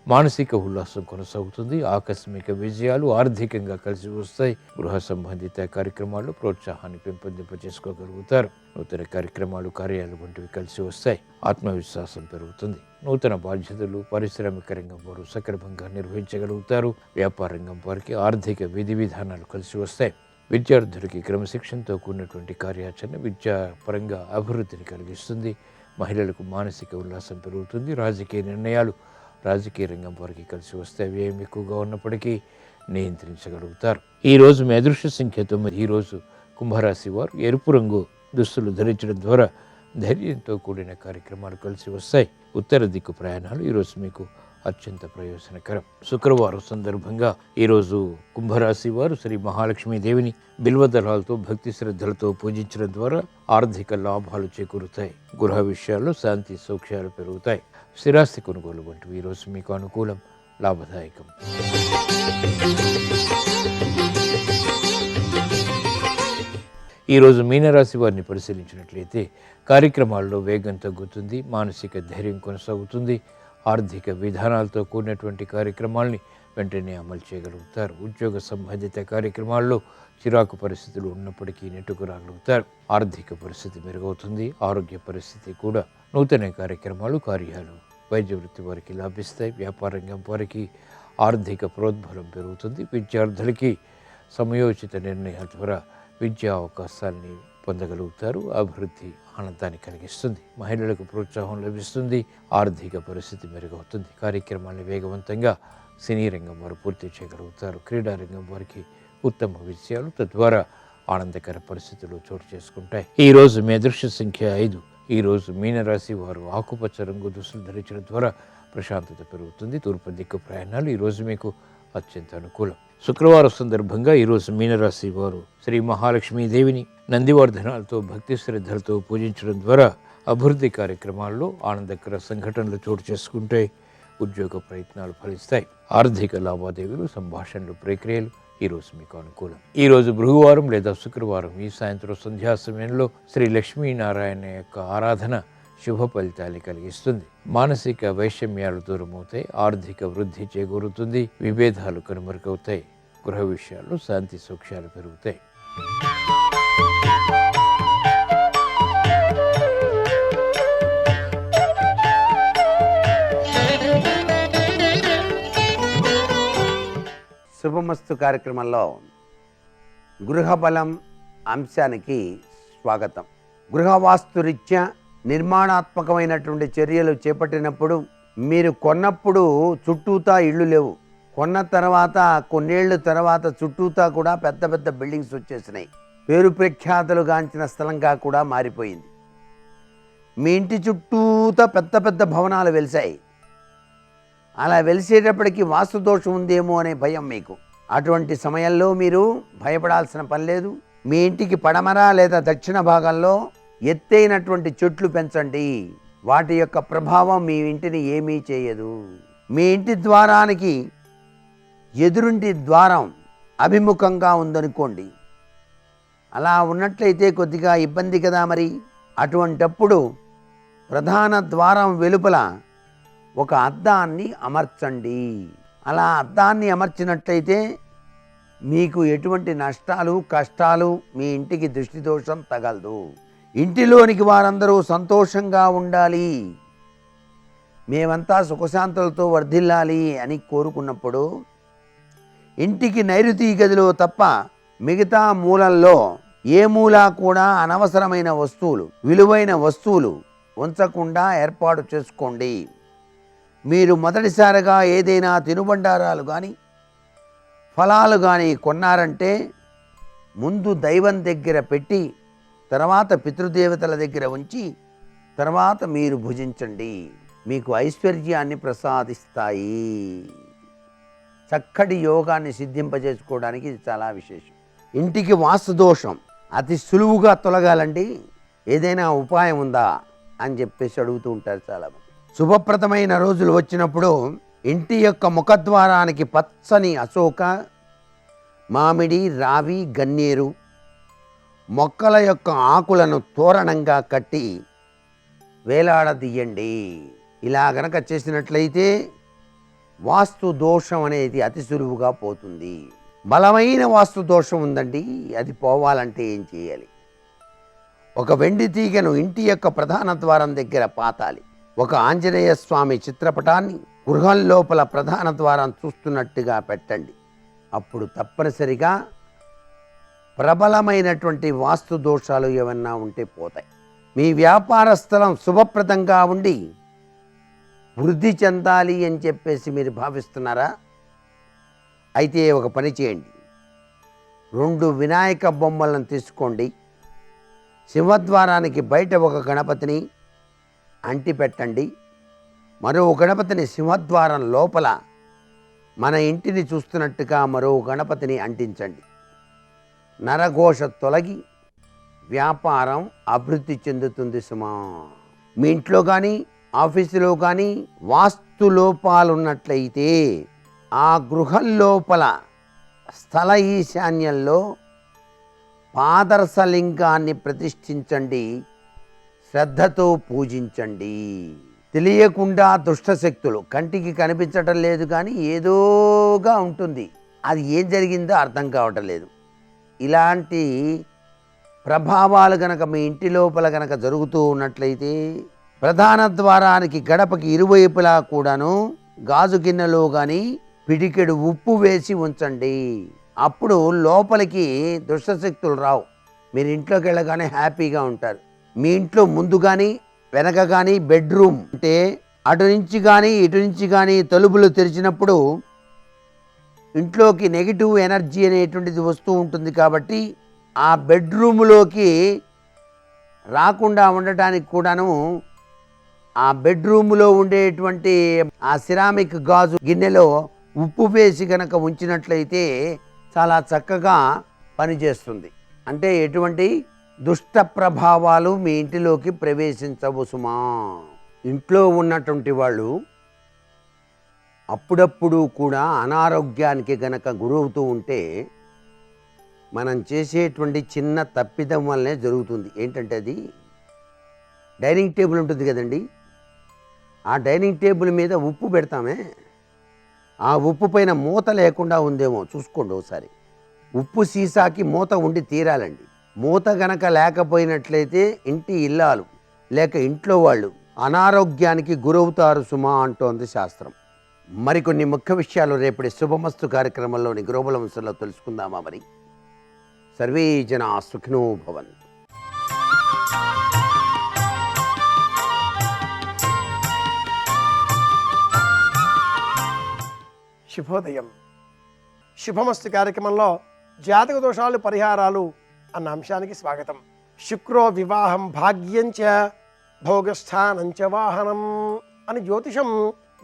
మానసిక ఉల్లాసం కొనసాగుతుంది. ఆకస్మిక విజయాలు ఆర్థికంగా కలిసి వస్తాయి. గృహ సంబంధిత కార్యక్రమాల్లో ప్రోత్సాహాన్ని పెంపొందింపజేసుకోగలుగుతారు. నూతన కార్యక్రమాలు, కార్యాలు వంటివి కలిసి వస్తాయి. ఆత్మవిశ్వాసం పెరుగుతుంది. నూతన బాధ్యతలు పారిశ్రామిక రంగం వారు సక్రమంగా నిర్వహించగలుగుతారు. వ్యాపార రంగం వారికి ఆర్థిక విధి విధానాలు కలిసి వస్తాయి. విద్యార్థులకి క్రమశిక్షణతో కూడినటువంటి కార్యాచరణ విద్యాపరంగా అభివృద్ధిని కలిగిస్తుంది. మహిళలకు మానసిక ఉల్లాసం పెరుగుతుంది. రాజకీయ నిర్ణయాలు రాజకీయ రంగం వారికి కలిసి వస్తే వ్యయం ఎక్కువగా ఉన్నప్పటికీ నియంత్రించగలుగుతారు. ఈరోజు మీ అదృష్ట సంఖ్య 9. ఈరోజు కుంభరాశి వారు ఎరుపు రంగు దుస్తులు ధరించడం ద్వారా ధైర్యంతో కూడిన కార్యక్రమాలు కలిసి వస్తాయి. ఉత్తర దిక్కు ప్రయాణాలు ఈరోజు మీకు అత్యంత ప్రయోజనకరం. శుక్రవారం సందర్భంగా ఈరోజు కుంభరాశి వారు శ్రీ మహాలక్ష్మీదేవిని బిల్వదళాలతో భక్తి శ్రద్ధలతో పూజించడం ద్వారా ఆర్థిక లాభాలు చేకూరుతాయి. గృహ విషయాల్లో శాంతి సౌఖ్యాలు పెరుగుతాయి. స్థిరాస్తి కొనుగోలు వంటివి ఈరోజు మీకు అనుకూలం, లాభదాయకం. ఈరోజు మీనరాశి వారిని పరిశీలించినట్లయితే కార్యక్రమాల్లో వేగం తగ్గుతుంది. మానసిక ధైర్యం కొనసాగుతుంది. ఆర్థిక విధానాలతో కూడినటువంటి కార్యక్రమాల్ని వెంటనే అమలు చేయగలుగుతారు. ఉద్యోగ సంబంధిత కార్యక్రమాల్లో చిరాకు పరిస్థితులు ఉన్నప్పటికీ నెట్టుకురాగలుగుతారు. ఆర్థిక పరిస్థితి మెరుగవుతుంది. ఆరోగ్య పరిస్థితి కూడా. నూతన కార్యక్రమాలు, కార్యాలు వైద్య వృత్తి వారికి లాభిస్తాయి. వ్యాపార రంగం వారికి ఆర్థిక ప్రోద్బలం పెరుగుతుంది. విద్యార్థులకి సమయోచిత నిర్ణయాల ద్వారా విద్యా అవకాశాలని పొందగలుగుతారు. అభివృద్ధి ఆనందాన్ని కలిగిస్తుంది. మహిళలకు ప్రోత్సాహం లభిస్తుంది. ఆర్థిక పరిస్థితి మెరుగవుతుంది. కార్యక్రమాన్ని వేగవంతంగా సినీ రంగం వారు పూర్తి చేయగలుగుతారు. క్రీడారంగం వారికి ఉత్తమ విజయాలు, తద్వారా ఆనందకర పరిస్థితులు చోటు చేసుకుంటాయి. ఈరోజు మీ అదృష్ట సంఖ్య 5. ఈరోజు మీనరాశి వారు ఆకుపచ్చ రంగు దుస్తులు ధరించడం ద్వారా ప్రశాంతత పెరుగుతుంది. తూర్పు దిక్కు ప్రయాణాలు ఈరోజు మీకు అత్యంత అనుకూలం. శుక్రవారం సందర్భంగా ఈరోజు మీనరాశి వారు శ్రీ మహాలక్ష్మీదేవిని నందివర్ధనాలతో భక్తి శ్రద్ధలతో పూజించడం ద్వారా అభివృద్ధి కార్యక్రమాల్లో ఆనందకర సంఘటనలు చోటు చేసుకుంటే ఉద్యోగ ప్రయత్నాలు ఫలిస్తాయి. ఆర్థిక లావాదేవీలు, సంభాషణలు, ప్రక్రియలు ఈరోజు మీకు అనుకూలం. ఈరోజు భృగువారం లేదా శుక్రవారం ఈ సాయంత్రం సంధ్యా సమయంలో శ్రీ లక్ష్మీనారాయణ యొక్క ఆరాధన శుభ ఫలితాన్ని కలిగిస్తుంది. మానసిక వైషమ్యాలు దూరమవుతాయి. ఆర్థిక వృద్ధి చేకూరుతుంది. విభేదాలు కనుమరుగవుతాయి. గృహ విషయాల్లో శాంతి సౌఖ్యాలు పెరుగుతాయి. శుభమస్తు కార్యక్రమంలో గృహబలం అంశానికి స్వాగతం. గృహవాస్తురీత్యా నిర్మాణాత్మకమైనటువంటి చర్యలు చేపట్టినప్పుడు మీరు కొన్నప్పుడు చుట్టూతా ఇళ్ళు లేవు, కొన్న తర్వాత కొన్నేళ్ల తర్వాత చుట్టూతా కూడా పెద్ద పెద్ద బిల్డింగ్స్ వచ్చేసినాయి, పేరు ప్రఖ్యాతులు గాంచిన స్థలంగా కూడా మారిపోయింది. మీ ఇంటి చుట్టూతా పెద్ద పెద్ద భవనాలు వెలిశాయి. అలా వెలిసేటప్పటికి వాస్తు దోషం ఉందేమో అనే భయం మీకు. అటువంటి సమయంలో మీరు భయపడాల్సిన పని లేదు. మీ ఇంటికి పడమర లేదా దక్షిణ భాగంలో ఎత్తైనటువంటి చెట్లు పెంచండి. వాటి యొక్క ప్రభావం మీ ఇంటిని ఏమీ చేయదు. మీ ఇంటి ద్వారానికి ఎదురుంటి ద్వారం అభిముఖంగా ఉందనుకోండి, అలా ఉన్నట్లయితే కొద్దిగా ఇబ్బంది కదా మరి. అటువంటప్పుడు ప్రధాన ద్వారం వెలుపల ఒక అద్దాన్ని అమర్చండి. అలా అద్దాన్ని అమర్చినట్లయితే మీకు ఎటువంటి నష్టాలు కష్టాలు, మీ ఇంటికి దృష్టి దోషం తగలదు. ఇంటిలోనికి వారందరూ సంతోషంగా ఉండాలి, మేమంతా సుఖశాంతులతో వర్ధిల్లాలి అని కోరుకున్నప్పుడు ఇంటికి నైరుతి గదిలో తప్ప మిగతా మూలల్లో ఏ మూలా కూడా అనవసరమైన వస్తువులు, విలువైన వస్తువులు ఉంచకుండా ఏర్పాటు చేసుకోండి. మీరు మొదటిసారిగా ఏదైనా తినుబండారాలు కానీ ఫలాలు కానీ కొన్నారంటే ముందు దైవం దగ్గర పెట్టి, తర్వాత పితృదేవతల దగ్గర ఉంచి, తర్వాత మీరు భుజించండి. మీకు ఐశ్వర్యాన్ని ప్రసాదిస్తాయి. చక్కటి యోగాన్ని సిద్ధింపజేసుకోవడానికి ఇది చాలా విశేషం. ఇంటికి వాస్తు దోషం అతి సులువుగా తొలగాలండి, ఏదైనా ఉపాయం ఉందా అని చెప్పేసి అడుగుతూ ఉంటారు చాలామంది. శుభప్రదమైన రోజులు వచ్చినప్పుడు ఇంటి యొక్క ముఖద్వారానికి పచ్చని అశోక, మామిడి, రావి, గన్నేరు మొక్కల యొక్క ఆకులను తోరణంగా కట్టి వేలాడదీయండి. ఇలా గనక చేసినట్లయితే వాస్తు దోషం అనేది అతి సులువుగా పోతుంది. బలమైన వాస్తు దోషం ఉందండి, అది పోవాలంటే ఏం చేయాలి? ఒక వెండి తీగను ఇంటి యొక్క ప్రధాన ద్వారం దగ్గర పాతాలి. ఒక ఆంజనేయ స్వామి చిత్రపటాన్ని గృహం లోపల ప్రధాన ద్వారం చూస్తున్నట్టుగా పెట్టండి. అప్పుడు తప్పనిసరిగా ప్రబలమైనటువంటి వాస్తు దోషాలు ఏమన్నా ఉంటే పోతాయి. మీ వ్యాపార స్థలం శుభప్రదంగా ఉండి వృద్ధి చెందాలి అని చెప్పేసి మీరు భావిస్తున్నారా? అయితే ఒక పని చేయండి, 2 వినాయక బొమ్మలను తీసుకోండి. సింహద్వారానికి బయట ఒక గణపతిని అంటి పెట్టండి. మరో గణపతిని సింహద్వారం లోపల మన ఇంటిని చూస్తున్నట్టుగా మరో గణపతిని అంటించండి. నరఘోష తొలగి వ్యాపారం అభివృద్ధి చెందుతుంది సుమా. మీ ఇంట్లో కానీ ఆఫీసులో కానీ వాస్తు లోపాలున్నట్లయితే ఆ గృహం లోపల స్థల ఈశాన్యంలో పాదరసలింగాన్ని ప్రతిష్ఠించండి, శ్రద్ధతో పూజించండి. తెలియకుండా దుష్టశక్తులు, కంటికి కనిపించటం లేదు కానీ ఏదోగా ఉంటుంది, అది ఏం జరిగిందో అర్థం కావటం లేదు, ఇలాంటి ప్రభావాలు గనక మీ ఇంటి లోపల గనక జరుగుతూ ఉన్నట్లయితే ప్రధాన ద్వారానికి గడపకి ఇరువైపులా కూడాను గాజు గిన్నెలో కానీ పిడికెడు ఉప్పు వేసి ఉంచండి. అప్పుడు లోపలికి దుష్టశక్తులు రావు. మీరు ఇంట్లోకి వెళ్ళగానే హ్యాపీగా ఉంటారు. మీ ఇంట్లో ముందు కానీ వెనక కానీ బెడ్రూమ్ అంటే అటు నుంచి కానీ ఇటు నుంచి కానీ తలుపులు తెరిచినప్పుడు ఇంట్లోకి నెగిటివ్ ఎనర్జీ అనేటువంటిది వస్తూ ఉంటుంది. కాబట్టి ఆ బెడ్రూమ్లోకి రాకుండా ఉండటానికి కూడాను ఆ బెడ్రూమ్లో ఉండేటువంటి ఆ సిరామిక్ గాజు గిన్నెలో ఉప్పు వేసి గనక ఉంచినట్లయితే చాలా చక్కగా పనిచేస్తుంది. అంటే ఎటువంటి దుష్ట ప్రభావాలు మీ ఇంటిలోకి ప్రవేశించవు సుమా. ఇంట్లో ఉన్నటువంటి వాళ్ళు అప్పుడప్పుడు కూడా అనారోగ్యానికి గనక గురవుతూ ఉంటే మనం చేసేటువంటి చిన్న తప్పిదం వల్లనే జరుగుతుంది. ఏంటంటే అది డైనింగ్ టేబుల్ ఉంటుంది కదండి, ఆ డైనింగ్ టేబుల్ మీద ఉప్పు పెడతామే, ఆ ఉప్పు పైన మూత లేకుండా ఉందేమో చూసుకోండి ఒకసారి. ఉప్పు సీసాకి మూత ఉండి తీరాలండి. మూత గనక లేకపోయినట్లయితే ఇంటి ఇల్లాలు లేక ఇంట్లో వాళ్ళు అనారోగ్యానికి గురవుతారు సుమా అంటోంది శాస్త్రం. మరికొన్ని ముఖ్య విషయాలు రేపటి శుభమస్తు కార్యక్రమంలోని గ్లోబల్ అంశంలో తెలుసుకుందామా? మరి సర్వే జనా సుఖినో భవంతు. శుభోదయం. శుభమస్తు కార్యక్రమంలో జాతక దోషాలు పరిహారాలు అన్న అంశానికి స్వాగతం. శుక్రో వివాహం భాగ్యంచ భోగస్థానంచ వాహనం అని జ్యోతిషం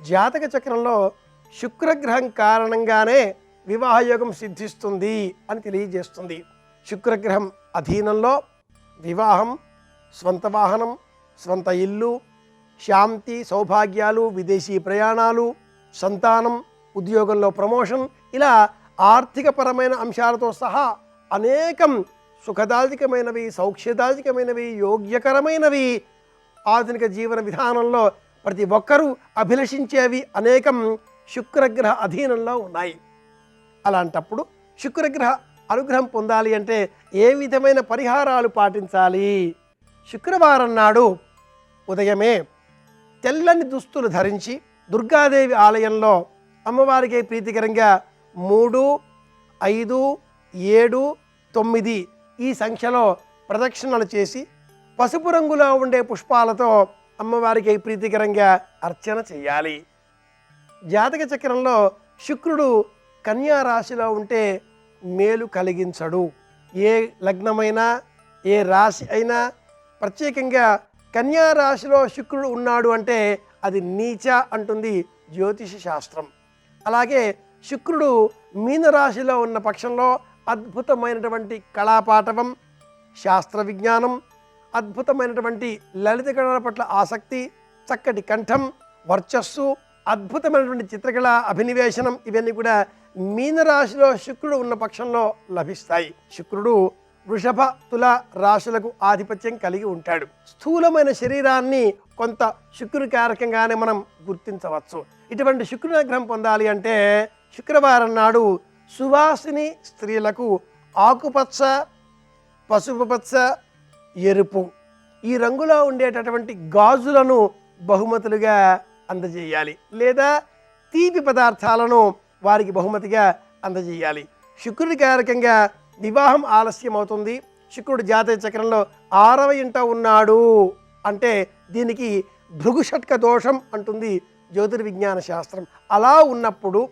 జాతక చక్రంలో శుక్రగ్రహం కారణంగానే వివాహయోగం సిద్ధిస్తుంది అని తెలియజేస్తుంది. శుక్రగ్రహం అధీనంలో వివాహం, స్వంత వాహనం, స్వంత ఇల్లు, శాంతి, సౌభాగ్యాలు, విదేశీ ప్రయాణాలు, సంతానం, ఉద్యోగంలో ప్రమోషన్, ఇలా ఆర్థికపరమైన అంశాలతో సహా అనేకం సుఖదాయకమైనవి, సౌఖ్యదాయకమైనవి, యోగ్యకరమైనవి ఆధునిక జీవన విధానంలో ప్రతి ఒక్కరూ అభిలషించేవి అనేకం శుక్రగ్రహ అధీనంలో ఉన్నాయి. అలాంటప్పుడు శుక్రగ్రహ అనుగ్రహం పొందాలి అంటే ఏ విధమైన పరిహారాలు పాటించాలి? శుక్రవారం నాడు ఉదయమే తెల్లని దుస్తులు ధరించి దుర్గాదేవి ఆలయంలో అమ్మవారికి ప్రీతికరంగా 3, 5, 7, 9 ఈ సంఖ్యలో ప్రదక్షిణలు చేసి పసుపు రంగులో ఉండే పుష్పాలతో అమ్మవారికి ప్రీతికరంగా అర్చన చేయాలి. జాతక చక్రంలో శుక్రుడు కన్యా రాశిలో ఉంటే మేలు కలిగించడు. ఏ లగ్నమైనా ఏ రాశి అయినా ప్రత్యేకంగా కన్యా రాశిలో శుక్రుడు ఉన్నాడు అంటే అది నీచ అంటుంది జ్యోతిష శాస్త్రం. అలాగే శుక్రుడు మీనరాశిలో ఉన్న పక్షంలో అద్భుతమైనటువంటి కళాపాటవం, శాస్త్ర విజ్ఞానం, అద్భుతమైనటువంటి లలిత కళల పట్ల ఆసక్తి, చక్కటి కంఠం, వర్చస్సు, అద్భుతమైనటువంటి చిత్రకళ అభినివేశనం ఇవన్నీ కూడా మీనరాశిలో శుక్రుడు ఉన్న పక్షంలో లభిస్తాయి. శుక్రుడు వృషభ, తుల రాశులకు ఆధిపత్యం కలిగి ఉంటాడు. స్థూలమైన శరీరాన్ని కొంత శుక్రుని కారకంగానే మనం గుర్తించవచ్చు. ఇటువంటి శుక్రుని అనుగ్రహం పొందాలి అంటే శుక్రవారం నాడు సువాసిని స్త్రీలకు ఆకుపచ్చ, పసుపు పచ్చ, ఎరుపు ఈ రంగులో ఉండేటటువంటి గాజులను బహుమతులుగా అందజేయాలి, లేదా తీపి పదార్థాలను వారికి బహుమతిగా అందజేయాలి. శుక్రుడి కారకంగా వివాహం ఆలస్యం అవుతుంది. శుక్రుడు జాతక చక్రంలో 6వ ఇంట ఉన్నాడు అంటే దీనికి భృగుషట్క దోషం అంటుంది జ్యోతిర్విజ్ఞాన శాస్త్రం. అలా ఉన్నప్పుడు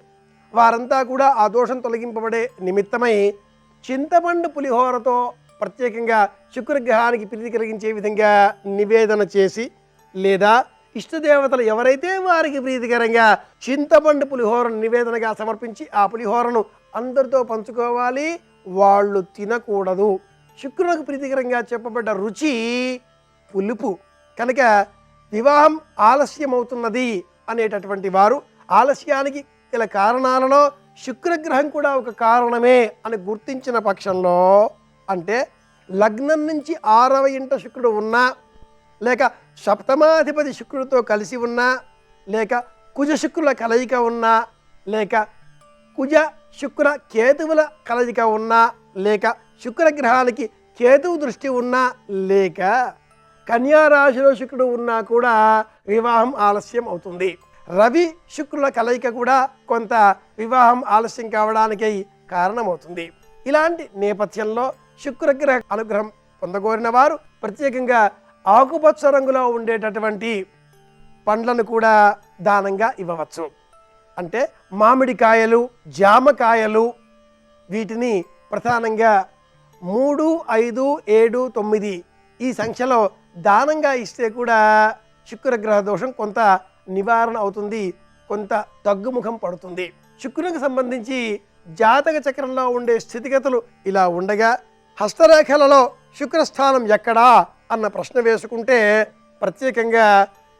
వారంతా కూడా ఆ దోషం తొలగింపబడే నిమిత్తమై చింతపండు పులిహోరతో ప్రత్యేకంగా శుక్రగ్రహానికి ప్రీతి కలిగించే విధంగా నివేదన చేసి, లేదా ఇష్టదేవతలు ఎవరైతే వారికి ప్రీతికరంగా చింతపండు పులిహోరను నివేదనగా సమర్పించి ఆ పులిహోరను అందరితో పంచుకోవాలి. వాళ్ళు తినకూడదు. శుక్రునికి ప్రీతికరంగా చెప్పబడ్డ రుచి పులుపు కనుక వివాహం ఆలస్యం అవుతున్నది అనేటటువంటి వారు ఆలస్యానికి గల కారణాలలో శుక్రగ్రహం కూడా ఒక కారణమే అని గుర్తించిన పక్షంలో, అంటే లగ్నం నుంచి 6వ ఇంట శుక్రుడు ఉన్నా, లేక సప్తమాధిపతి శుక్రుడితో కలిసి ఉన్నా, లేక కుజ శుక్రుల కలయిక ఉన్నా, లేక కుజ శుక్ర కేతువుల కలయిక ఉన్నా, లేక శుక్రగ్రహానికి కేతువు దృష్టి ఉన్నా, లేక కన్యా రాశిలో శుక్రుడు ఉన్నా కూడా వివాహం ఆలస్యం అవుతుంది. రవి శుక్రుల కలయిక కూడా కొంత వివాహం ఆలస్యం కావడానికి కారణమవుతుంది. ఇలాంటి నేపథ్యంలో శుక్రగ్రహ అనుగ్రహం పొందగోరిన వారు ప్రత్యేకంగా ఆకుపచ్చ రంగులో ఉండేటటువంటి పండ్లను కూడా దానంగా ఇవ్వవచ్చు. అంటే మామిడికాయలు, జామకాయలు వీటిని ప్రధానంగా 3, 5, 7, 9 ఈ సంఖ్యలో దానంగా ఇస్తే కూడా శుక్రగ్రహ దోషం కొంత నివారణ అవుతుంది, కొంత తగ్గుముఖం పడుతుంది. శుక్రునికి సంబంధించి జాతక చక్రంలో ఉండే స్థితిగతులు ఇలా ఉండగా హస్తరేఖలలో శుక్రస్థానం ఎక్కడా అన్న ప్రశ్న వేసుకుంటే ప్రత్యేకంగా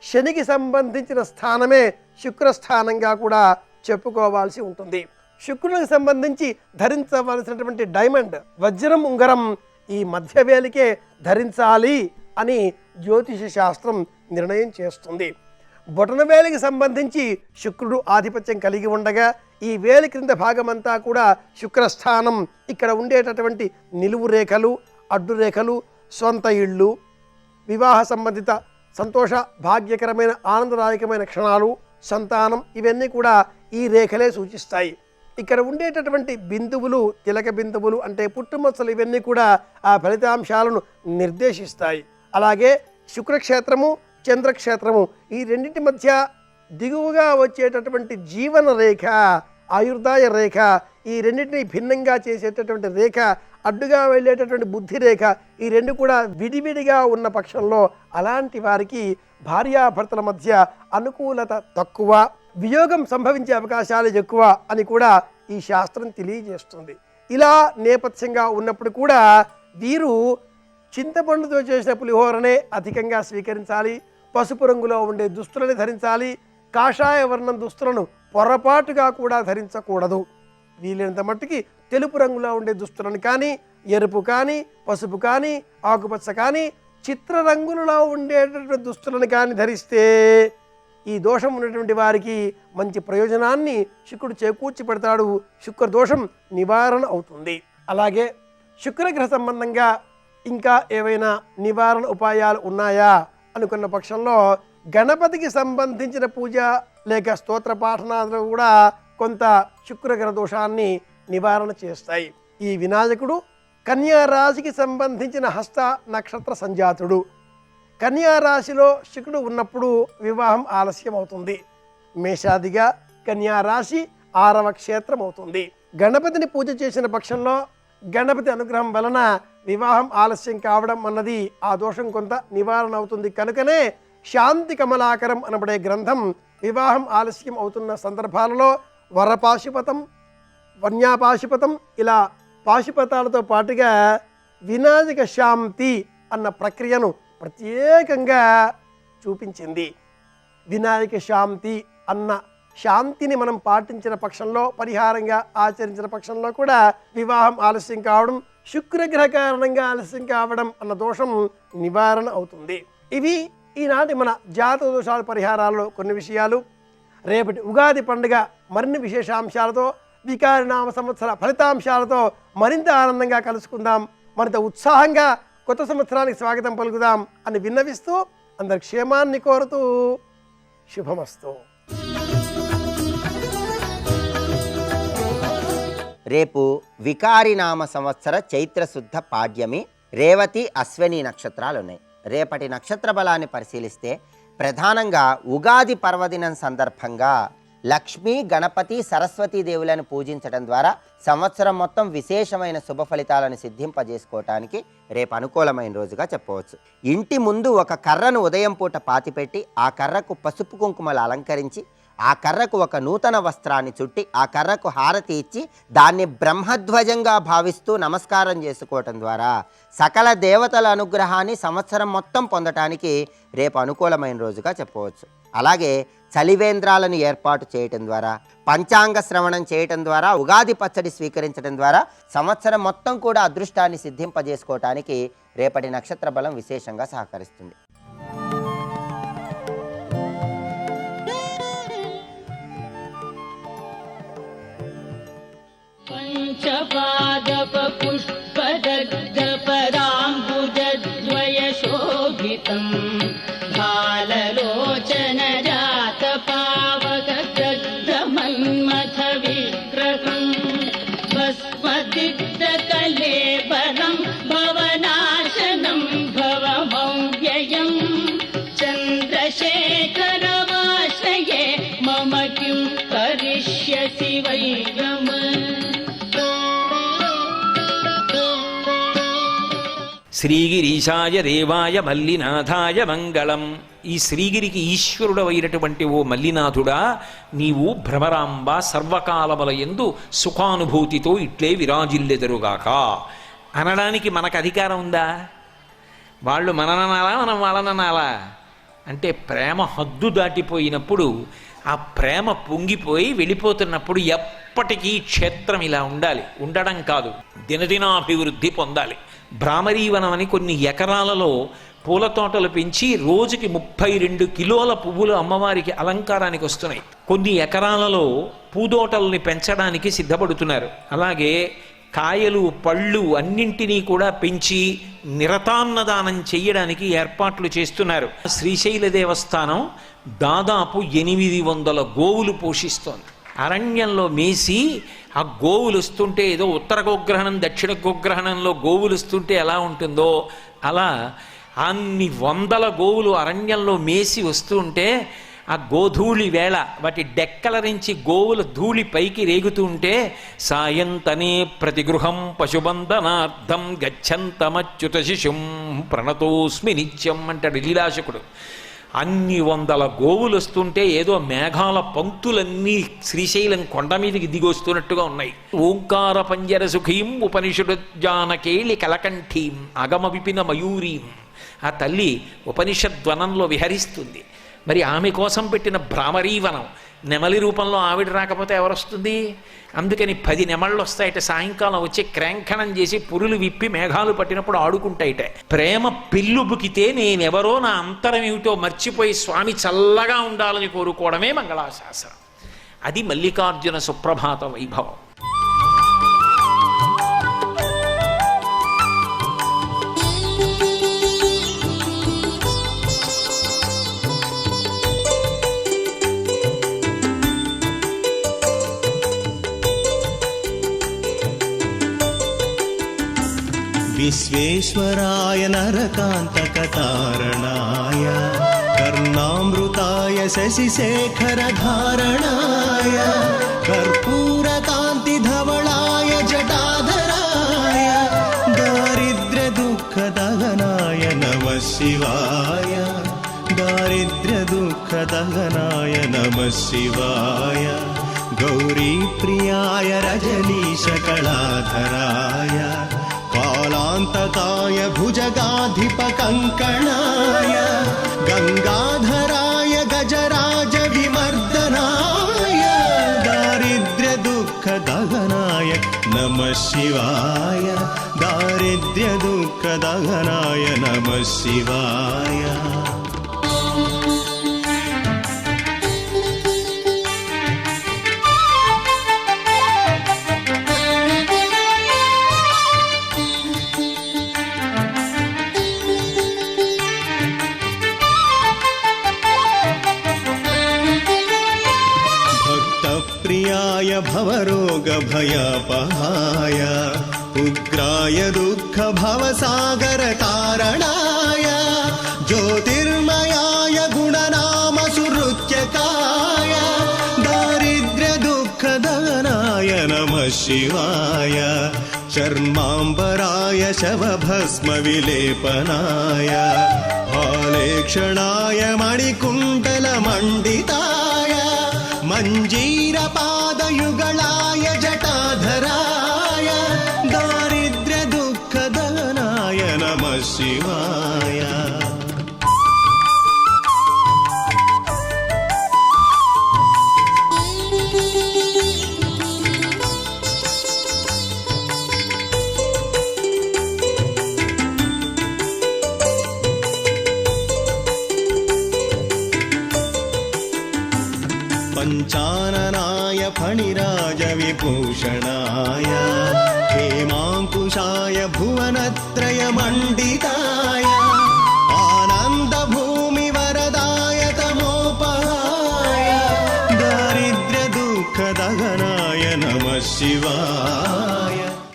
శనికి సంబంధించిన స్థానమే శుక్రస్థానంగా కూడా చెప్పుకోవాల్సి ఉంటుంది. శుక్రునికి సంబంధించి ధరించవలసినటువంటి డైమండ్, వజ్రం, ఉంగరం ఈ మధ్యవేలికే ధరించాలి అని జ్యోతిష శాస్త్రం నిర్ణయం చేస్తుంది. బొటనవేలికి సంబంధించి శుక్రుడు ఆధిపత్యం కలిగి ఉండగా ఈ వేలి క్రింద భాగమంతా కూడా శుక్రస్థానం. ఇక్కడ ఉండేటటువంటి నిలువు రేఖలు, అడ్డు రేఖలు, స్వంత ఇళ్ళు, వివాహ సంబంధిత సంతోష భాగ్యకరమైన ఆనందదాయకమైన క్షణాలు, సంతానం ఇవన్నీ కూడా ఈ రేఖలే సూచిస్తాయి. ఇక్కడ ఉండేటటువంటి బిందువులు, తిలక బిందువులు అంటే పుట్టుమచ్చలు, ఇవన్నీ కూడా ఆ ఫలితాంశాలను నిర్దేశిస్తాయి. అలాగే శుక్రక్షేత్రము, చంద్రక్షేత్రము ఈ రెండింటి మధ్య దిగువగా వచ్చేటటువంటి జీవన రేఖ, ఆయుర్దాయ రేఖ, ఈ రెండింటిని భిన్నంగా చేసేటటువంటి రేఖ, అడ్డుగా వెళ్ళేటటువంటి బుద్ధి రేఖ, ఈ రెండు కూడా విడివిడిగా ఉన్న పక్షంలో అలాంటి వారికి భార్యాభర్తల మధ్య అనుకూలత తక్కువ, వియోగం సంభవించే అవకాశాలు ఎక్కువ అని కూడా ఈ శాస్త్రం తెలియజేస్తుంది. ఇలా నేపథ్యంగా ఉన్నప్పుడు కూడా వీరు చింతపండుతో చేసిన పులిహోరనే అధికంగా స్వీకరించాలి, పసుపు రంగులో ఉండే దుస్తులని ధరించాలి, కాషాయ వర్ణం దుస్తులను పొరపాటుగా కూడా ధరించకూడదు. వీలైనంత మట్టుకి తెలుపు రంగులో ఉండే దుస్తులను కానీ, ఎరుపు కానీ, పసుపు కానీ, ఆకుపచ్చ కానీ, చిత్ర రంగులలో ఉండేటటువంటి దుస్తులను కానీ ధరిస్తే ఈ దోషం ఉన్నటువంటి వారికి మంచి ప్రయోజనాన్ని శుక్రుడు చేకూర్చి పెడతాడు. శుక్ర దోషం నివారణ అవుతుంది. అలాగే శుక్రగ్రహ సంబంధంగా ఇంకా ఏవైనా నివారణ ఉపాయాలు ఉన్నాయా అనుకున్న పక్షంలో గణపతికి సంబంధించిన పూజ లేక స్తోత్ర పాఠనాలు కూడా కొంత శుక్రగ్రహ దోషాన్ని నివారణ చేస్తాయి. ఈ వినాయకుడు కన్యా రాశికి సంబంధించిన హస్త నక్షత్ర సంజాతుడు. కన్యా రాశిలో శుక్రుడు ఉన్నప్పుడు వివాహం ఆలస్యం అవుతుంది. మేషాదిగా కన్యా రాశి 6వ క్షేత్రం అవుతుంది. గణపతిని పూజ చేసిన పక్షంలో గణపతి అనుగ్రహం వలన వివాహం ఆలస్యం కావడం అన్నది ఆ దోషం కొంత నివారణ అవుతుంది. కనుకనే శాంతి కమలాకరం అనబడే గ్రంథం వివాహం ఆలస్యం అవుతున్న సందర్భాలలో వరపాశుపతం, వన్యాపాశుపతం ఇలా పాశుపతాలతో పాటుగా వినాయక శాంతి అన్న ప్రక్రియను ప్రత్యేకంగా చూపించింది. వినాయక శాంతి అన్న శాంతిని మనం పాటించిన పక్షంలో, పరిహారంగా ఆచరించిన పక్షంలో కూడా వివాహం ఆలస్యం కావడం, శుక్రగ్రహ కారణంగా ఆలస్యం కావడం అన్న దోషం నివారణ అవుతుంది. ఇవి ఈనాటి మన జాతక దోషాల పరిహారాల్లో కొన్ని విషయాలు. రేపటి ఉగాది పండుగ మరిన్ని విశేషాంశాలతో, వికారినామ సంవత్సర ఫలితాంశాలతో మరింత ఆనందంగా కలుసుకుందాం. మరింత ఉత్సాహంగా కొత్త సంవత్సరానికి స్వాగతం పలుకుదాం అని విన్నవిస్తూ అందరి క్షేమాన్ని కోరుతూ శుభమస్తు. రేపు వికారినామ సంవత్సర చైత్రశుద్ధ పాడ్యమి, రేవతి, అశ్విని నక్షత్రాలు ఉన్నాయి. రేపటి నక్షత్ర బలాన్ని పరిశీలిస్తే ప్రధానంగా ఉగాది పర్వదినం సందర్భంగా లక్ష్మీ, గణపతి, సరస్వతీ దేవులను పూజించడం ద్వారా సంవత్సరం మొత్తం విశేషమైన శుభ ఫలితాలను సిద్ధింపజేసుకోవటానికి రేపు అనుకూలమైన రోజుగా చెప్పవచ్చు. ఇంటి ముందు ఒక కర్రను ఉదయం పూట పాతిపెట్టి ఆ కర్రకు పసుపు కుంకుమలు అలంకరించి ఆ కర్రకు ఒక నూతన వస్త్రాన్ని చుట్టి ఆ కర్రకు హారతి ఇచ్చి దాన్ని బ్రహ్మధ్వజంగా భావిస్తూ నమస్కారం చేసుకోవటం ద్వారా సకల దేవతల అనుగ్రహాన్ని సంవత్సరం మొత్తం పొందటానికి రేపు అనుకూలమైన రోజుగా చెప్పవచ్చు. అలాగే చలివేంద్రాలను ఏర్పాటు చేయటం ద్వారా, పంచాంగ శ్రవణం చేయటం ద్వారా, ఉగాది పచ్చడి స్వీకరించడం ద్వారా సంవత్సరం మొత్తం కూడా అదృష్టాన్ని సిద్ధింపజేసుకోవటానికి రేపటి నక్షత్ర బలం విశేషంగా సహకరిస్తుంది. పంచపాదపుష్పదగ్ధపదాంబుజద్వయశోభితం బాలలోచనజాతపావకదగ్ధమన్మథ విగ్రహం భస్మదిగ్ధకలేబరం భవనాశనం భవమవ్యయం చంద్రశేఖరమాశ్రయే మమ కిం కరిష్యసి వై గమ. శ్రీగిరీశాయ దేవాయ మల్లినాథాయ మంగళం. ఈ శ్రీగిరికి ఈశ్వరుడవైనటువంటి ఓ మల్లినాథుడా, నీవు భ్రమరాంబ సర్వకాలముల యందు సుఖానుభూతితో ఇట్లే విరాజిల్లెదరుగాక అనడానికి మనకు అధికారం ఉందా? వాళ్ళు మనననాలా, మనం వాళ్ళననాలా? అంటే ప్రేమ హద్దు దాటిపోయినప్పుడు, ఆ ప్రేమ పొంగిపోయి వెళ్ళిపోతున్నప్పుడు ఎప్పటికీ క్షేత్రం ఇలా ఉండాలి, ఉండడం కాదు, దినదినాభివృద్ధి పొందాలి. భ్రామరీవనం అని కొన్ని ఎకరాలలో పూల తోటలు పెంచి రోజుకి 32 కిలోల పువ్వులు అమ్మవారికి అలంకారానికి వస్తున్నాయి. కొన్ని ఎకరాలలో పూదోటల్ని పెంచడానికి సిద్ధపడుతున్నారు. అలాగే కాయలు పళ్ళు అన్నింటినీ కూడా పెంచి నిరతాన్నదానం చెయ్యడానికి ఏర్పాట్లు చేస్తున్నారు. శ్రీశైల దేవస్థానం దాదాపు 800 గోవులు పోషిస్తోంది. అరణ్యంలో మేసి ఆ గోవులు వస్తుంటే ఏదో ఉత్తర గోగ్రహణం దక్షిణ గోగ్రహణంలో గోవులు వస్తుంటే ఎలా ఉంటుందో అలా అన్ని 100 గోవులు అరణ్యంలో మేసి వస్తూ ఉంటే ఆ గోధూళి వేళ వాటి డెక్కల నుంచి గోవుల ధూళి పైకి రేగుతూ ఉంటే సాయంతనే ప్రతిగృహం పశుబంధనార్థం గచ్చంతమచ్యుత శిశుం ప్రణతోస్మి నిత్యం అంటాడు లీలాశకుడు. అన్ని 100 గోవులు వస్తుంటే ఏదో మేఘాల పంక్తులన్నీ శ్రీశైలం కొండ మీదకి దిగొస్తున్నట్టుగా ఉన్నాయి. ఓంకార పంజర సుఖీం ఉపనిషడు జానకేళి కలకంఠీం అగమ విపిన మయూరీం. ఆ తల్లి ఉపనిషద్వనంలో విహరిస్తుంది. మరి ఆమె కోసం పెట్టిన భ్రామరీవనం, నెమలి రూపంలో ఆవిడ రాకపోతే ఎవరొస్తుంది? అందుకని 10 నెమళ్ళు వస్తాయట. సాయంకాలం వచ్చి క్రాంఖణం చేసి పురులు విప్పి మేఘాలు పట్టినప్పుడు ఆడుకుంటాయిట. ప్రేమ పెళ్ళుబుకితే నేనెవరో నా అంతరం ఏమిటో మర్చిపోయి స్వామి చల్లగా ఉండాలని కోరుకోవడమే మంగళాశాసనం. అది మల్లికార్జున సుప్రభాత వైభవం. विश्वेश्वराय नरकान्तकतारणाय कर्णामृताय शशिशेखरधारणाय कर्पूरकान्तिधवलाय जटाधराय दारिद्र्यदुःखदहनाय नमः शिवाय दारिद्र्यदुःखदहनाय नमः शिवाय गौरीप्रियाय रजनीशकलाधराय कालान्तकाय भुजगाधिपकङ्कणाय गङ्गाधराय गजराज विमर्दनाय दारिद्र्यदुःखदहनाय नमः शिवाय दारिद्र्यदुःखदहनाय नमः शिवाय प्रियाय भवरोगभयपहाय उग्राय दुःखभवसागरकारणाय ज्योतिर्मयाय गुणनामसुहृत्यकाय दारिद्र्यदुःखदहनाय नमः शिवाय चर्माम्बराय शवभस्मविलेपनाय हालेक्षणाय मणिकुण्डलमण्डिताय मञ्जीरपादयुगलाय जटाधराय दारिद्र्यदुःखदहनाय नमः शिवाय पञ्चाननाय फणिराजविभूषणाय हेमाङ्कुशाय भुवनत्रयमण्डिताय आनन्दभूमिवरदाय तमोपहाय दारिद्र्यदुःखदहनाय नमः शिवाय